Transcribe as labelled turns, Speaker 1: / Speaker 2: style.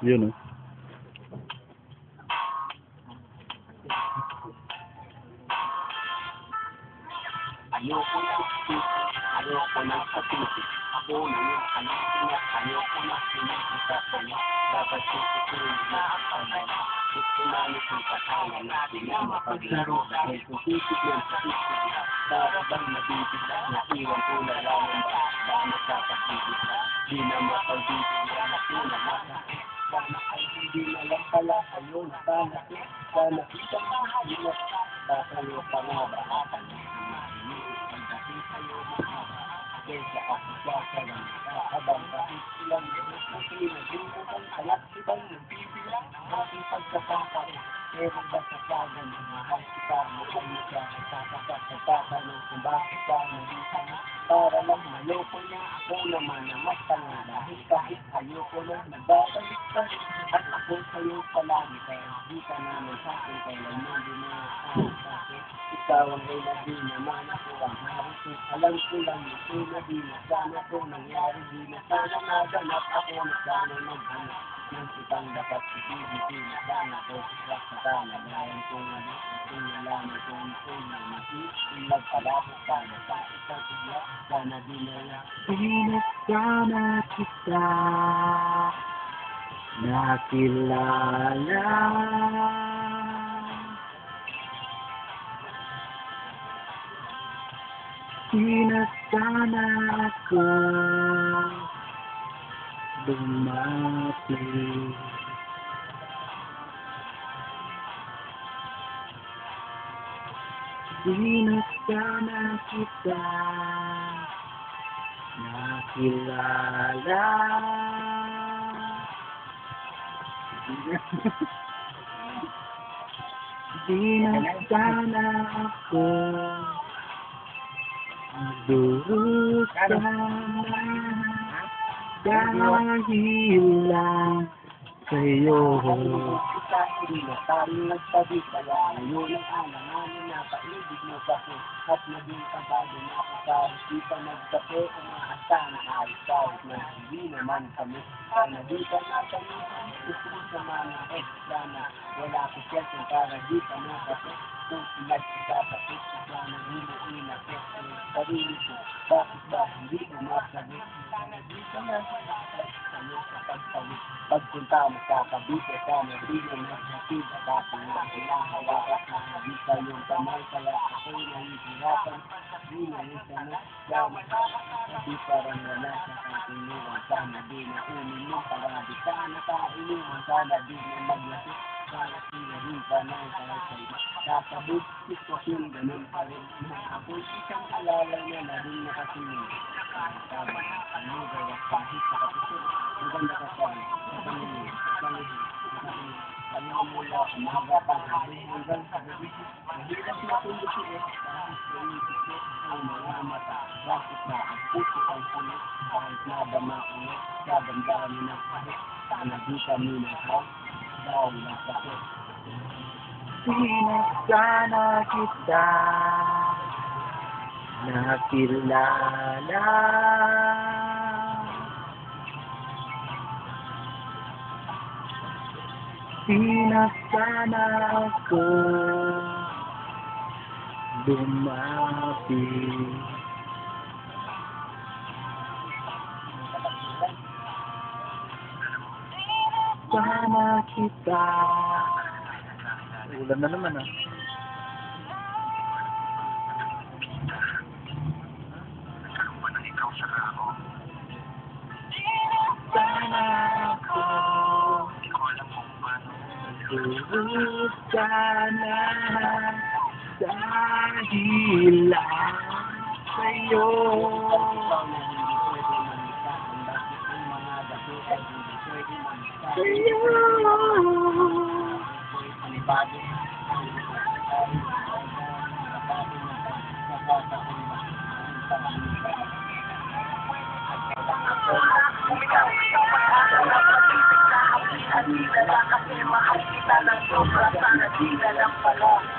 Speaker 1: Yun oh.
Speaker 2: Ayoko ng sisi, ayoko ng sapisi. Ako na yung kanina, ayoko ng sinisita sa'yo. Dapat sisipin na ang pagbawa. Gusto namin kung kasama na pinamapaglaro. Dahil kung sisip ng sisip, para bang nabibigla, naiwan ko na lang ang ba nagkakabibigla. Di na mapagbibigla, nakinamasa. Sana ay hindi na lang pala sa'yo na sana. Sana kita mo, sa'yo pa nga ba akan na pagdating sa'yo mga kesa ako sa lang kakabang kahit ilang minutes na pinagdurugan kaya't ibang nagbibilang aking pagkakakaroon pero basta saga ng mahal kita mahal mo siya nagkakakat nagtatanong kung bakit ka nandito na para lang maloko niya ako naman ang mas tanga dahil kahit ayoko na nagbabalik ka rin at ako sa'yo palagi kaya di ka naman sa'kin kailan mo di na sa'kin ikaw ang ina di naman ako ang harap alam ko lang ito na di na sana ko nangyari di na sana naganap ako na sana naghanap ng kitang dapat isibiti na sana ko sa kalagayan ko nga di kung nalaman ko ito na masisilag pala ko sana sa isang sigla sana di na lang
Speaker 1: Pinagkana kita nakilala Pinagkana ako lumapit Pinagkana kita nakilala Pinagkana ako durusan dahil lang sa'yo.
Speaker 2: Kita hindi tayo nagtabi kaya ngayon ang alanganin na paibig mo kasi at naging kabado na ako kahit di pa nagkape umaasa na ayos kahit na hindi naman kami sana di ka na kami gusto mo sa mga extra na wala ko siya para di ka na kasi kung pinagkakapit ka na hindi na kasi sarili ko bakit ba hindi umasagot sana di ka na sa'yo sa pagtawid pagpunta mo sa kabite sana di na naghatid at aking na hinahawakan na di ka yung kamay kaya ako'y nahihirapan di na yung sana sana di parang wala sa katinuan sana di na uminom paradi sana kainuman sana di na maglasik sana sinarin ka na kahit sa'yo kakabit sitwasyon ganun pa rin na ako'y isang alala na rin nakatingin sabi ano gawa kahit nakapisod maganda ka sa pangingin ano mula umaga pa hanggang sa gabi mahirap na tulusin kahit naisip ko ang mga mata bakit na ang puso ang sulit kahit nadama ko na sa damdamin ng kahit sana di kami naghaw dahil nasakit
Speaker 1: Pinagkana kita nakilala Pinagkana ako lumapit Pinagkana kita ulan na naman ah sana ako durus ka na dahil lang sa'yo
Speaker 2: Kasi mahal kita ng sobra sana di na lang pala